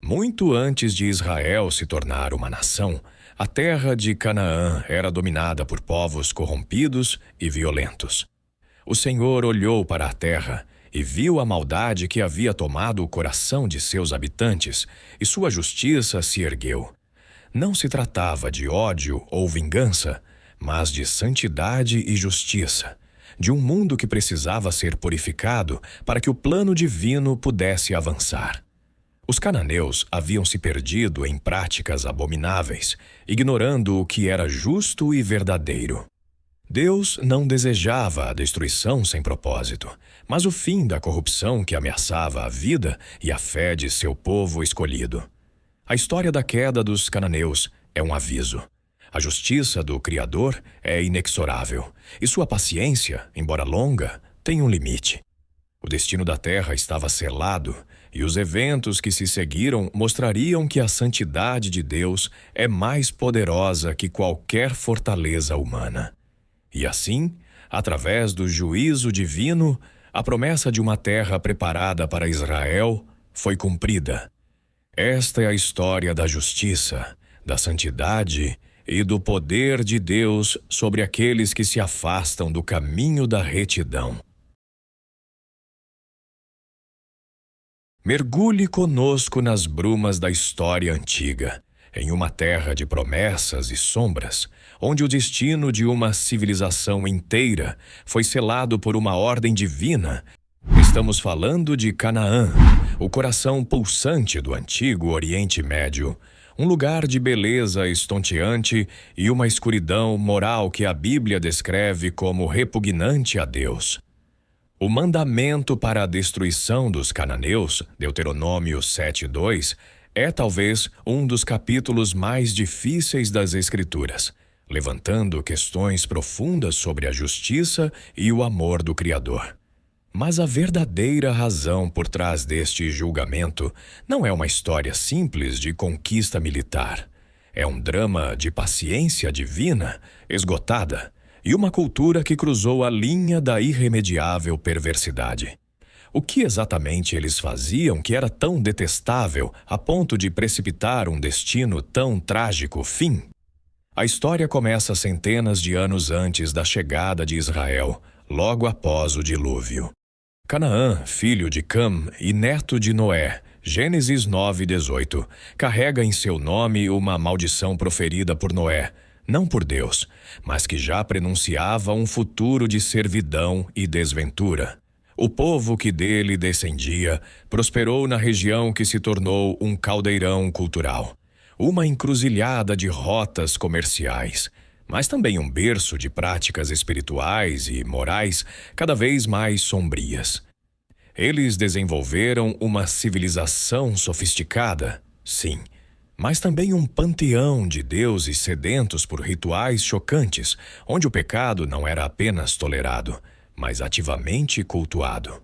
Muito antes de Israel se tornar uma nação, a terra de Canaã era dominada por povos corrompidos e violentos. O Senhor olhou para a terra e viu a maldade que havia tomado o coração de seus habitantes, e sua justiça se ergueu. Não se tratava de ódio ou vingança, mas de santidade e justiça, de um mundo que precisava ser purificado para que o plano divino pudesse avançar. Os cananeus haviam se perdido em práticas abomináveis, ignorando o que era justo e verdadeiro. Deus não desejava a destruição sem propósito, mas o fim da corrupção que ameaçava a vida e a fé de seu povo escolhido. A história da queda dos cananeus é um aviso. A justiça do Criador é inexorável, e sua paciência, embora longa, tem um limite. O destino da terra estava selado, e os eventos que se seguiram mostrariam que a santidade de Deus é mais poderosa que qualquer fortaleza humana. E assim, através do juízo divino, a promessa de uma terra preparada para Israel foi cumprida. Esta é a história da justiça, da santidade e do poder de Deus sobre aqueles que se afastam do caminho da retidão. Mergulhe conosco nas brumas da história antiga, em uma terra de promessas e sombras, onde o destino de uma civilização inteira foi selado por uma ordem divina. Estamos falando de Canaã, o coração pulsante do antigo Oriente Médio, um lugar de beleza estonteante e uma escuridão moral que a Bíblia descreve como repugnante a Deus. O mandamento para a destruição dos cananeus, Deuteronômio 7:2, é talvez um dos capítulos mais difíceis das Escrituras, levantando questões profundas sobre a justiça e o amor do Criador. Mas a verdadeira razão por trás deste julgamento não é uma história simples de conquista militar. É um drama de paciência divina, esgotada, e uma cultura que cruzou a linha da irremediável perversidade. O que exatamente eles faziam que era tão detestável a ponto de precipitar um destino tão trágico fim? A história começa centenas de anos antes da chegada de Israel, logo após o dilúvio. Canaã, filho de Cam e neto de Noé, Gênesis 9:18, carrega em seu nome uma maldição proferida por Noé, não por Deus, mas que já prenunciava um futuro de servidão e desventura. O povo que dele descendia prosperou na região que se tornou um caldeirão cultural, uma encruzilhada de rotas comerciais, mas também um berço de práticas espirituais e morais cada vez mais sombrias. Eles desenvolveram uma civilização sofisticada, sim, mas também um panteão de deuses sedentos por rituais chocantes, onde o pecado não era apenas tolerado, mas ativamente cultuado.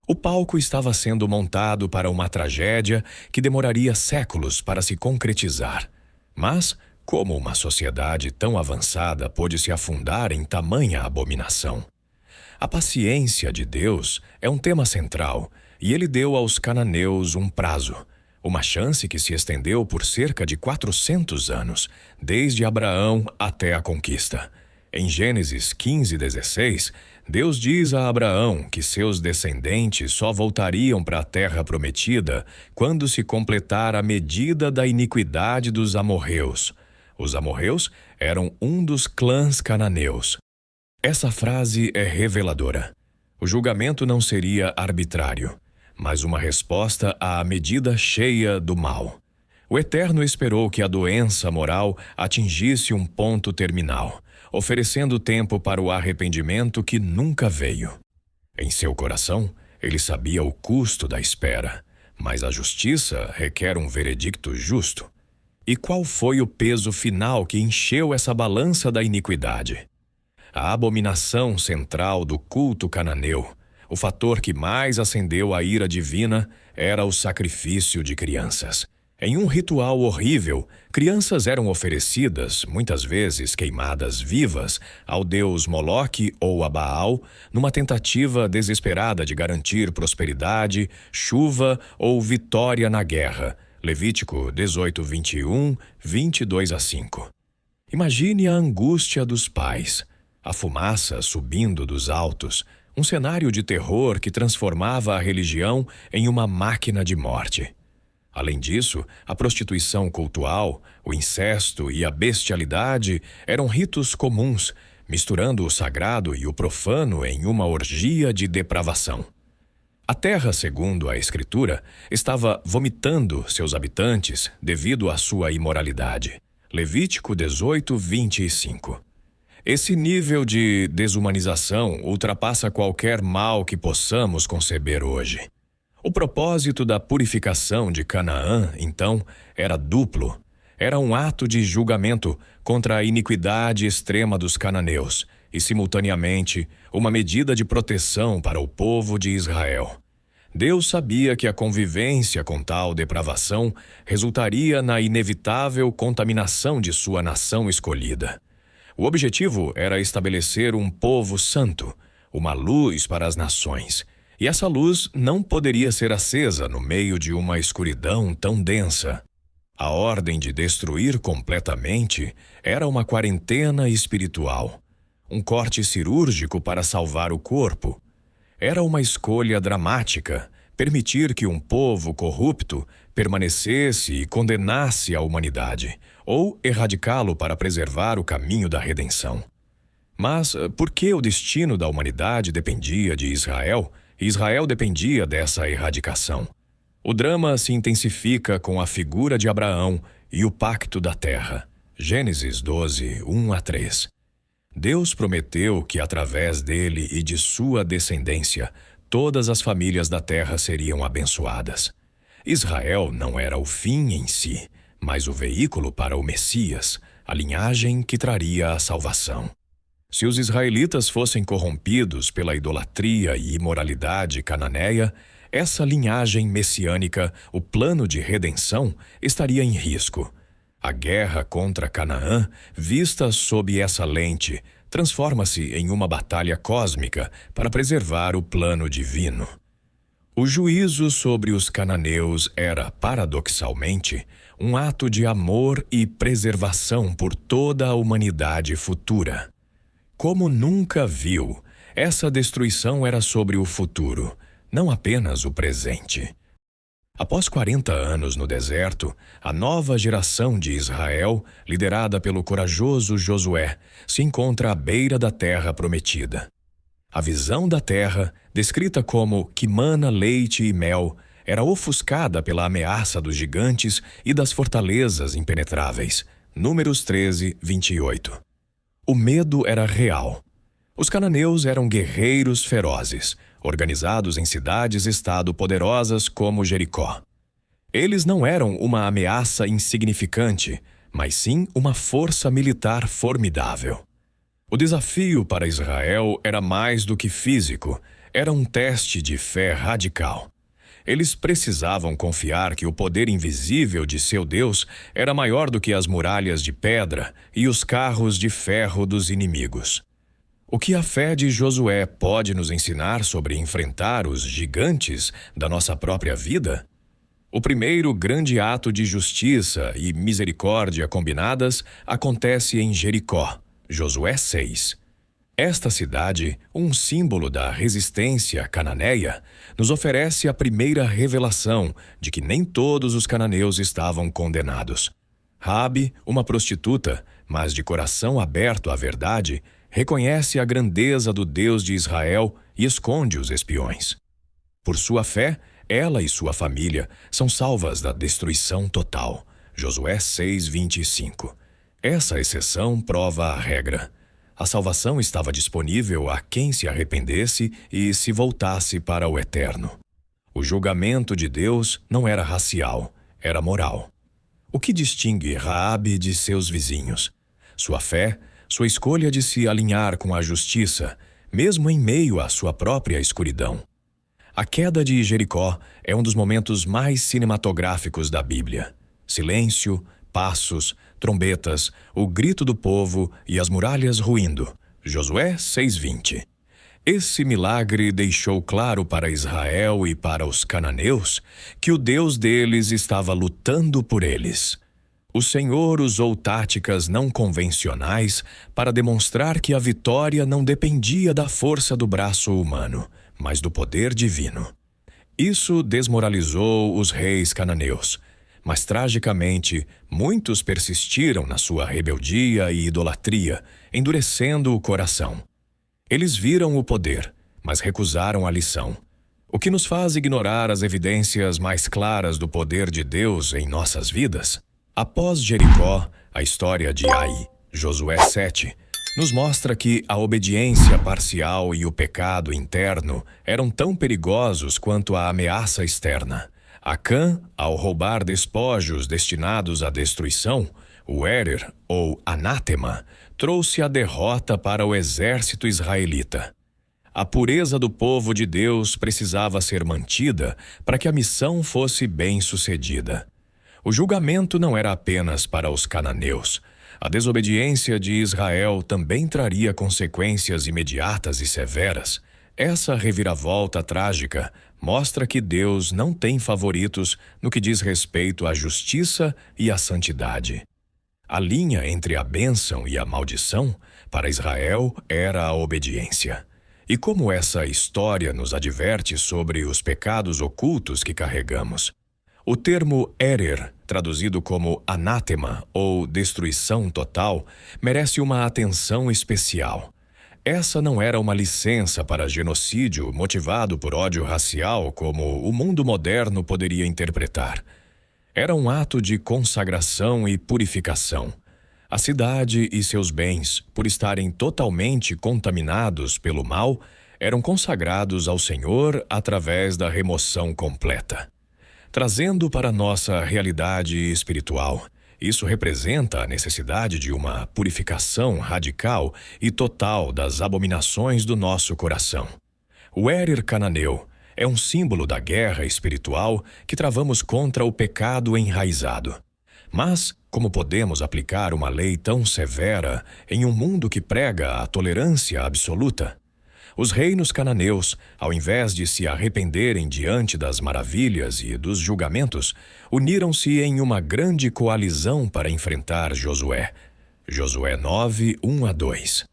O palco estava sendo montado para uma tragédia que demoraria séculos para se concretizar. Mas, como uma sociedade tão avançada pôde se afundar em tamanha abominação? A paciência de Deus é um tema central, e ele deu aos cananeus um prazo, uma chance que se estendeu por cerca de 400 anos, desde Abraão até a conquista. Em Gênesis 15:16, Deus diz a Abraão que seus descendentes só voltariam para a terra prometida quando se completar a medida da iniquidade dos amorreus. Os amorreus eram um dos clãs cananeus. Essa frase é reveladora. O julgamento não seria arbitrário, mas uma resposta à medida cheia do mal. O Eterno esperou que a doença moral atingisse um ponto terminal, oferecendo tempo para o arrependimento que nunca veio. Em seu coração, ele sabia o custo da espera, mas a justiça requer um veredicto justo. E qual foi o peso final que encheu essa balança da iniquidade? A abominação central do culto cananeu, o fator que mais acendeu a ira divina, era o sacrifício de crianças. Em um ritual horrível, crianças eram oferecidas, muitas vezes queimadas vivas, ao deus Moloque ou a Baal, numa tentativa desesperada de garantir prosperidade, chuva ou vitória na guerra, Levítico 18, 21, 22-5. Imagine a angústia dos pais, a fumaça subindo dos altos, um cenário de terror que transformava a religião em uma máquina de morte. Além disso, a prostituição cultual, o incesto e a bestialidade eram ritos comuns, misturando o sagrado e o profano em uma orgia de depravação. A terra, segundo a Escritura, estava vomitando seus habitantes devido à sua imoralidade. Levítico 18, 25. Esse nível de desumanização ultrapassa qualquer mal que possamos conceber hoje. O propósito da purificação de Canaã, então, era duplo. Era um ato de julgamento contra a iniquidade extrema dos cananeus e, simultaneamente, uma medida de proteção para o povo de Israel. Deus sabia que a convivência com tal depravação resultaria na inevitável contaminação de sua nação escolhida. O objetivo era estabelecer um povo santo, uma luz para as nações, e essa luz não poderia ser acesa no meio de uma escuridão tão densa. A ordem de destruir completamente era uma quarentena espiritual, um corte cirúrgico para salvar o corpo. Era uma escolha dramática, permitir que um povo corrupto permanecesse e condenasse a humanidade, ou erradicá-lo para preservar o caminho da redenção. Mas por que o destino da humanidade dependia de Israel, e Israel dependia dessa erradicação? O drama se intensifica com a figura de Abraão e o pacto da terra. Gênesis 12, 1-3. Deus prometeu que através dele e de sua descendência, todas as famílias da terra seriam abençoadas. Israel não era o fim em si, mas o veículo para o Messias, a linhagem que traria a salvação. Se os israelitas fossem corrompidos pela idolatria e imoralidade cananeia, essa linhagem messiânica, o plano de redenção, estaria em risco. A guerra contra Canaã, vista sob essa lente, transforma-se em uma batalha cósmica para preservar o plano divino. O juízo sobre os cananeus era, paradoxalmente, um ato de amor e preservação por toda a humanidade futura. Como nunca viu, essa destruição era sobre o futuro, não apenas o presente. Após 40 anos no deserto, a nova geração de Israel, liderada pelo corajoso Josué, se encontra à beira da terra prometida. A visão da terra, descrita como que mana leite e mel, era ofuscada pela ameaça dos gigantes e das fortalezas impenetráveis. Números 13, 28. O medo era real. Os cananeus eram guerreiros ferozes, organizados em cidades-estado poderosas como Jericó. Eles não eram uma ameaça insignificante, mas sim uma força militar formidável. O desafio para Israel era mais do que físico, era um teste de fé radical. Eles precisavam confiar que o poder invisível de seu Deus era maior do que as muralhas de pedra e os carros de ferro dos inimigos. O que a fé de Josué pode nos ensinar sobre enfrentar os gigantes da nossa própria vida? O primeiro grande ato de justiça e misericórdia combinadas acontece em Jericó, Josué 6. Esta cidade, um símbolo da resistência cananeia, nos oferece a primeira revelação de que nem todos os cananeus estavam condenados. Raabe, uma prostituta, mas de coração aberto à verdade, reconhece a grandeza do Deus de Israel e esconde os espiões. Por sua fé, ela e sua família são salvas da destruição total. Josué 6:25. Essa exceção prova a regra. A salvação estava disponível a quem se arrependesse e se voltasse para o eterno. O julgamento de Deus não era racial, era moral. O que distingue Raabe de seus vizinhos? Sua fé, sua escolha de se alinhar com a justiça, mesmo em meio à sua própria escuridão. A queda de Jericó é um dos momentos mais cinematográficos da Bíblia. Silêncio, passos, trombetas, o grito do povo e as muralhas ruindo. Josué 6:20. Esse milagre deixou claro para Israel e para os cananeus que o Deus deles estava lutando por eles. O Senhor usou táticas não convencionais para demonstrar que a vitória não dependia da força do braço humano, mas do poder divino. Isso desmoralizou os reis cananeus, mas tragicamente muitos persistiram na sua rebeldia e idolatria, endurecendo o coração. Eles viram o poder, mas recusaram a lição, o que nos faz ignorar as evidências mais claras do poder de Deus em nossas vidas. Após Jericó, a história de Ai, Josué 7, nos mostra que a obediência parcial e o pecado interno eram tão perigosos quanto a ameaça externa. Acã, ao roubar despojos destinados à destruição, o Érer, ou anátema, trouxe a derrota para o exército israelita. A pureza do povo de Deus precisava ser mantida para que a missão fosse bem-sucedida. O julgamento não era apenas para os cananeus. A desobediência de Israel também traria consequências imediatas e severas. Essa reviravolta trágica mostra que Deus não tem favoritos no que diz respeito à justiça e à santidade. A linha entre a bênção e a maldição, para Israel, era a obediência. E como essa história nos adverte sobre os pecados ocultos que carregamos. O termo Érer, traduzido como anátema ou destruição total, merece uma atenção especial. Essa não era uma licença para genocídio motivado por ódio racial, como o mundo moderno poderia interpretar. Era um ato de consagração e purificação. A cidade e seus bens, por estarem totalmente contaminados pelo mal, eram consagrados ao Senhor através da remoção completa. Trazendo para nossa realidade espiritual, isso representa a necessidade de uma purificação radical e total das abominações do nosso coração. O Érer cananeu é um símbolo da guerra espiritual que travamos contra o pecado enraizado. Mas, como podemos aplicar uma lei tão severa em um mundo que prega a tolerância absoluta? Os reinos cananeus, ao invés de se arrependerem diante das maravilhas e dos julgamentos, uniram-se em uma grande coalizão para enfrentar Josué. Josué 9, 1-2.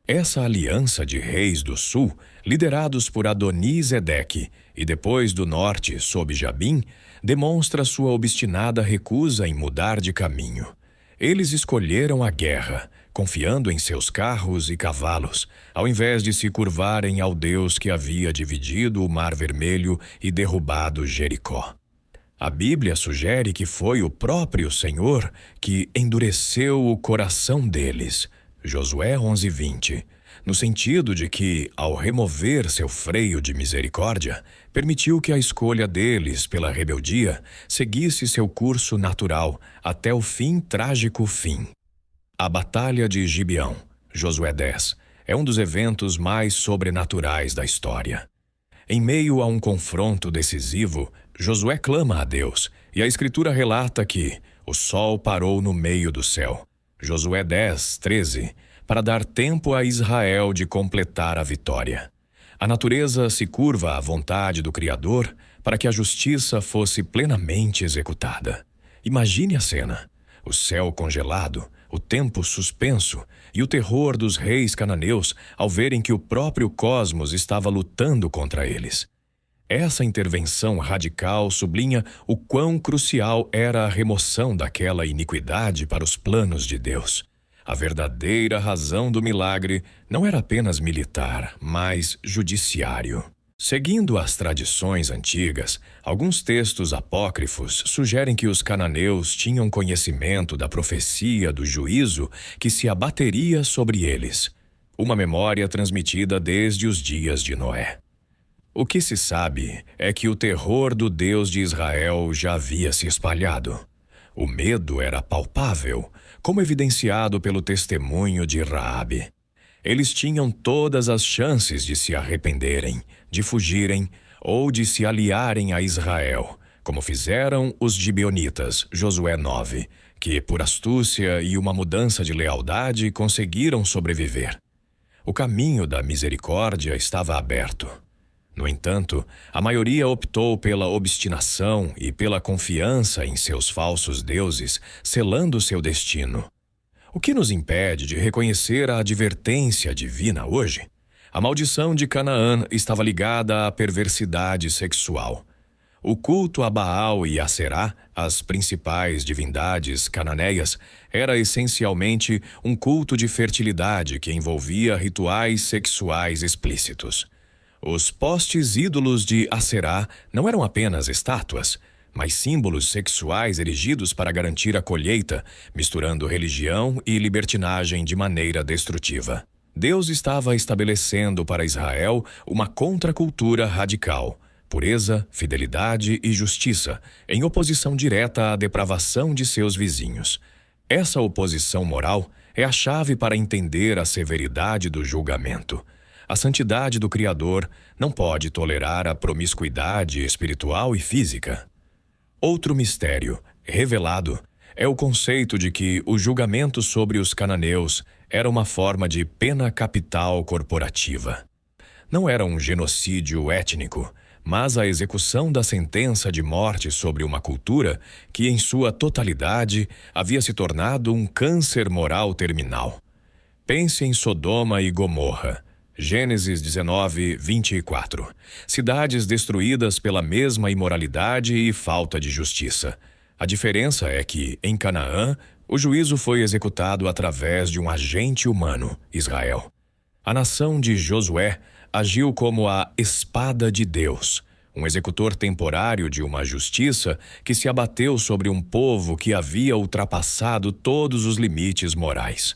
Essa aliança de reis do sul, liderados por Adoni-Zedeque, e depois do norte, sob Jabim, demonstra sua obstinada recusa em mudar de caminho. Eles escolheram a guerra, confiando em seus carros e cavalos, ao invés de se curvarem ao Deus que havia dividido o Mar Vermelho e derrubado Jericó. A Bíblia sugere que foi o próprio Senhor que endureceu o coração deles. Josué 11:20, no sentido de que, ao remover seu freio de misericórdia, permitiu que a escolha deles pela rebeldia seguisse seu curso natural até o trágico fim. A Batalha de Gibeão, Josué 10, é um dos eventos mais sobrenaturais da história. Em meio a um confronto decisivo, Josué clama a Deus, e a Escritura relata que o sol parou no meio do céu. Josué 10, 13, para dar tempo a Israel de completar a vitória. A natureza se curva à vontade do Criador para que a justiça fosse plenamente executada. Imagine a cena: o céu congelado, o tempo suspenso e o terror dos reis cananeus ao verem que o próprio cosmos estava lutando contra eles. Essa intervenção radical sublinha o quão crucial era a remoção daquela iniquidade para os planos de Deus. A verdadeira razão do milagre não era apenas militar, mas judiciário. Seguindo as tradições antigas, alguns textos apócrifos sugerem que os cananeus tinham conhecimento da profecia do juízo que se abateria sobre eles, uma memória transmitida desde os dias de Noé. O que se sabe é que o terror do Deus de Israel já havia se espalhado. O medo era palpável, como evidenciado pelo testemunho de Raabe. Eles tinham todas as chances de se arrependerem, de fugirem ou de se aliarem a Israel, como fizeram os gibeonitas, Josué 9, que, por astúcia e uma mudança de lealdade, conseguiram sobreviver. O caminho da misericórdia estava aberto. No entanto, a maioria optou pela obstinação e pela confiança em seus falsos deuses, selando seu destino. O que nos impede de reconhecer a advertência divina hoje? A maldição de Canaã estava ligada à perversidade sexual. O culto a Baal e a Será, as principais divindades cananeias, era essencialmente um culto de fertilidade que envolvia rituais sexuais explícitos. Os postes ídolos de Aserá não eram apenas estátuas, mas símbolos sexuais erigidos para garantir a colheita, misturando religião e libertinagem de maneira destrutiva. Deus estava estabelecendo para Israel uma contracultura radical: pureza, fidelidade e justiça, em oposição direta à depravação de seus vizinhos. Essa oposição moral é a chave para entender a severidade do julgamento. A santidade do Criador não pode tolerar a promiscuidade espiritual e física. Outro mistério, revelado, é o conceito de que o julgamento sobre os cananeus era uma forma de pena capital corporativa. Não era um genocídio étnico, mas a execução da sentença de morte sobre uma cultura que, em sua totalidade, havia se tornado um câncer moral terminal. Pense em Sodoma e Gomorra. Gênesis 19, 24. Cidades destruídas pela mesma imoralidade e falta de justiça. A diferença é que, em Canaã, o juízo foi executado através de um agente humano, Israel. A nação de Josué agiu como a espada de Deus, um executor temporário de uma justiça que se abateu sobre um povo que havia ultrapassado todos os limites morais.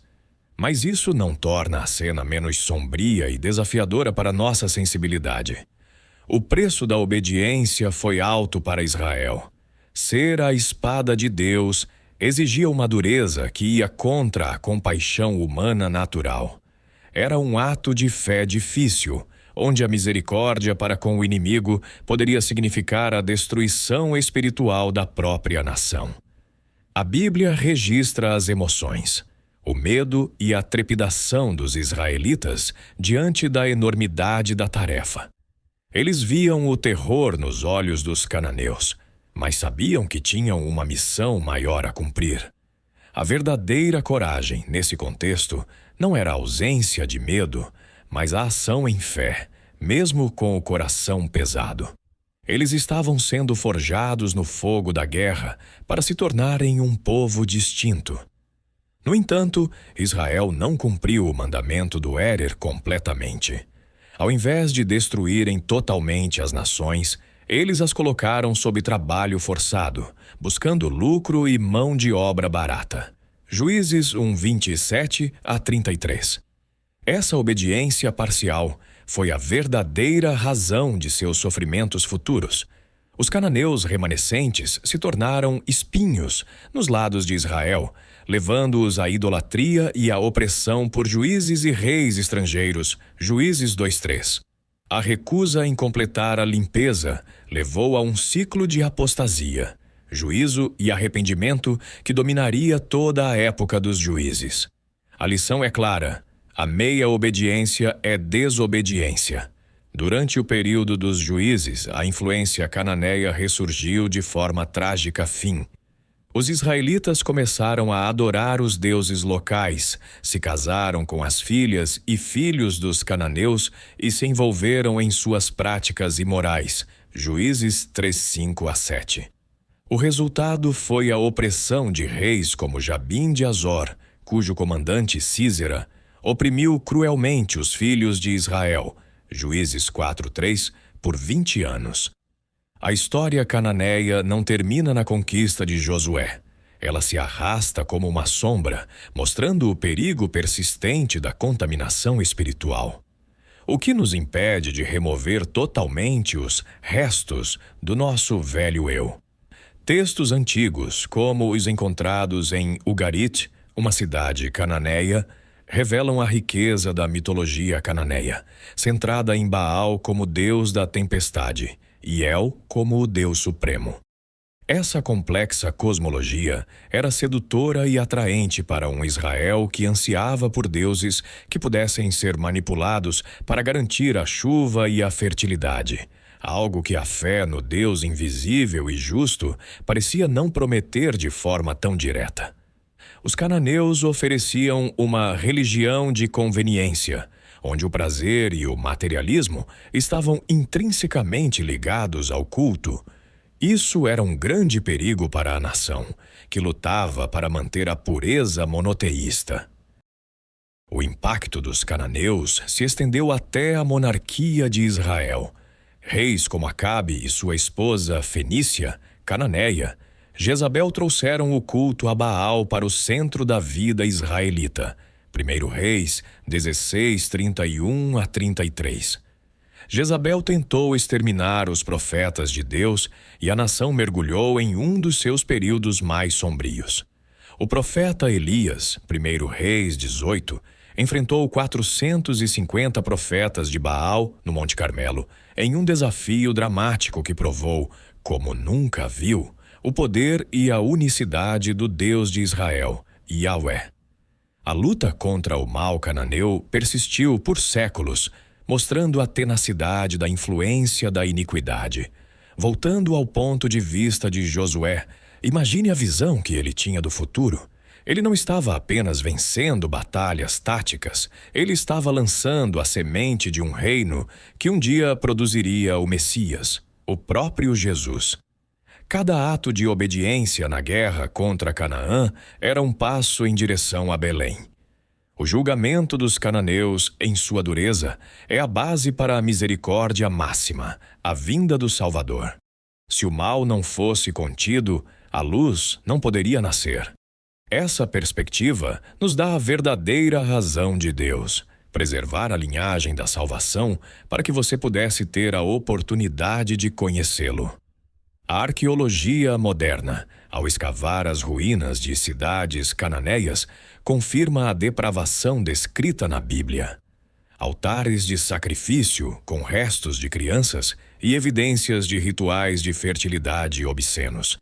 Mas isso não torna a cena menos sombria e desafiadora para nossa sensibilidade. O preço da obediência foi alto para Israel. Ser a espada de Deus exigia uma dureza que ia contra a compaixão humana natural. Era um ato de fé difícil, onde a misericórdia para com o inimigo poderia significar a destruição espiritual da própria nação. A Bíblia registra as emoções, o medo e a trepidação dos israelitas diante da enormidade da tarefa. Eles viam o terror nos olhos dos cananeus, mas sabiam que tinham uma missão maior a cumprir. A verdadeira coragem, nesse contexto, não era a ausência de medo, mas a ação em fé, mesmo com o coração pesado. Eles estavam sendo forjados no fogo da guerra para se tornarem um povo distinto. No entanto, Israel não cumpriu o mandamento do Érer completamente. Ao invés de destruírem totalmente as nações, eles as colocaram sob trabalho forçado, buscando lucro e mão de obra barata. Juízes 1, 27 a 33. Essa obediência parcial foi a verdadeira razão de seus sofrimentos futuros. Os cananeus remanescentes se tornaram espinhos nos lados de Israel, levando-os à idolatria e à opressão por juízes e reis estrangeiros. Juízes 2:3. A recusa em completar a limpeza levou a um ciclo de apostasia, juízo e arrependimento que dominaria toda a época dos juízes. A lição é clara: a meia obediência é desobediência. Durante o período dos juízes, a influência cananeia ressurgiu de forma trágica fim. Os israelitas começaram a adorar os deuses locais, se casaram com as filhas e filhos dos cananeus e se envolveram em suas práticas imorais. Juízes 3:5 a 7. O resultado foi a opressão de reis como Jabim de Azor, cujo comandante Sísera oprimiu cruelmente os filhos de Israel. Juízes 4:3, por 20 anos. A história cananeia não termina na conquista de Josué. Ela se arrasta como uma sombra, mostrando o perigo persistente da contaminação espiritual. O que nos impede de remover totalmente os restos do nosso velho eu? Textos antigos, como os encontrados em Ugarit, uma cidade cananeia, revelam a riqueza da mitologia cananeia, centrada em Baal como deus da tempestade e El como o Deus Supremo. Essa complexa cosmologia era sedutora e atraente para um Israel que ansiava por deuses que pudessem ser manipulados para garantir a chuva e a fertilidade, algo que a fé no Deus invisível e justo parecia não prometer de forma tão direta. Os cananeus ofereciam uma religião de conveniência, onde o prazer e o materialismo estavam intrinsecamente ligados ao culto. Isso era um grande perigo para a nação, que lutava para manter a pureza monoteísta. O impacto dos cananeus se estendeu até a monarquia de Israel. Reis como Acabe e sua esposa Fenícia, cananeia, Jezabel trouxeram o culto a Baal para o centro da vida israelita. 1 Reis 16, 31 a 33. Jezabel tentou exterminar os profetas de Deus e a nação mergulhou em um dos seus períodos mais sombrios. O profeta Elias, 1 Reis 18, enfrentou 450 profetas de Baal no Monte Carmelo em um desafio dramático que provou, como nunca viu, o poder e a unicidade do Deus de Israel, Yahvé. A luta contra o mal cananeu persistiu por séculos, mostrando a tenacidade da influência da iniquidade. Voltando ao ponto de vista de Josué, imagine a visão que ele tinha do futuro. Ele não estava apenas vencendo batalhas táticas, ele estava lançando a semente de um reino que um dia produziria o Messias, o próprio Jesus. Cada ato de obediência na guerra contra Canaã era um passo em direção a Belém. O julgamento dos cananeus, em sua dureza, é a base para a misericórdia máxima, a vinda do Salvador. Se o mal não fosse contido, a luz não poderia nascer. Essa perspectiva nos dá a verdadeira razão de Deus, preservar a linhagem da salvação para que você pudesse ter a oportunidade de conhecê-lo. A arqueologia moderna, ao escavar as ruínas de cidades cananeias, confirma a depravação descrita na Bíblia. Altares de sacrifício com restos de crianças e evidências de rituais de fertilidade obscenos.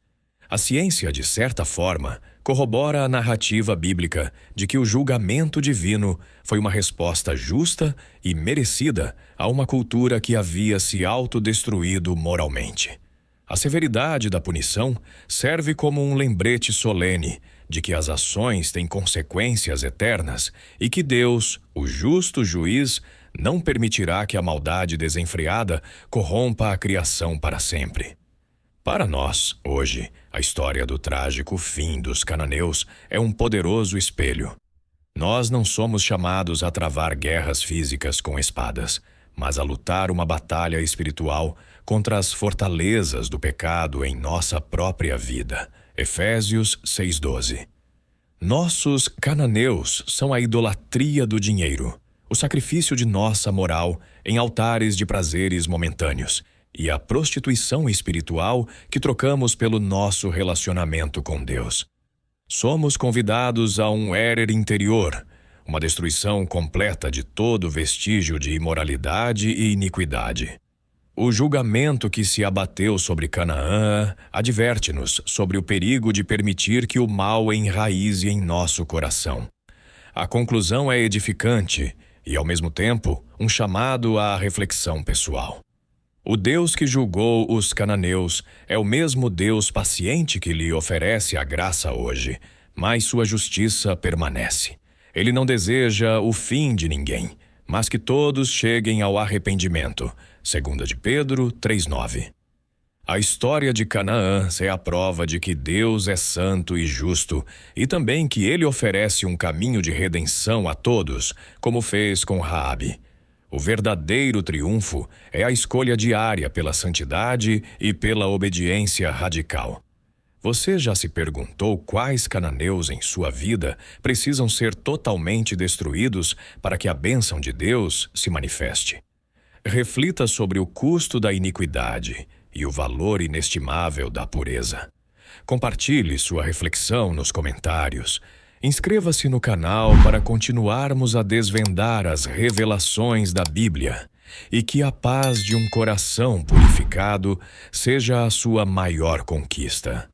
A ciência, de certa forma, corrobora a narrativa bíblica de que o julgamento divino foi uma resposta justa e merecida a uma cultura que havia se autodestruído moralmente. A severidade da punição serve como um lembrete solene de que as ações têm consequências eternas e que Deus, o justo juiz, não permitirá que a maldade desenfreada corrompa a criação para sempre. Para nós, hoje, a história do trágico fim dos cananeus é um poderoso espelho. Nós não somos chamados a travar guerras físicas com espadas, mas a lutar uma batalha espiritual contra as fortalezas do pecado em nossa própria vida. Efésios 6:12. Nossos cananeus são a idolatria do dinheiro, o sacrifício de nossa moral em altares de prazeres momentâneos e a prostituição espiritual que trocamos pelo nosso relacionamento com Deus. Somos convidados a um érer interior, uma destruição completa de todo vestígio de imoralidade e iniquidade. O julgamento que se abateu sobre Canaã adverte-nos sobre o perigo de permitir que o mal enraize em nosso coração. A conclusão é edificante e, ao mesmo tempo, um chamado à reflexão pessoal. O Deus que julgou os cananeus é o mesmo Deus paciente que lhe oferece a graça hoje, mas sua justiça permanece. Ele não deseja o fim de ninguém, mas que todos cheguem ao arrependimento. 2 de Pedro 3:9. A história de Canaã é a prova de que Deus é santo e justo e também que ele oferece um caminho de redenção a todos, como fez com Raabe. O verdadeiro triunfo é a escolha diária pela santidade e pela obediência radical. Você já se perguntou quais cananeus em sua vida precisam ser totalmente destruídos para que a bênção de Deus se manifeste? Reflita sobre o custo da iniquidade e o valor inestimável da pureza. Compartilhe sua reflexão nos comentários. Inscreva-se no canal para continuarmos a desvendar as revelações da Bíblia e que a paz de um coração purificado seja a sua maior conquista.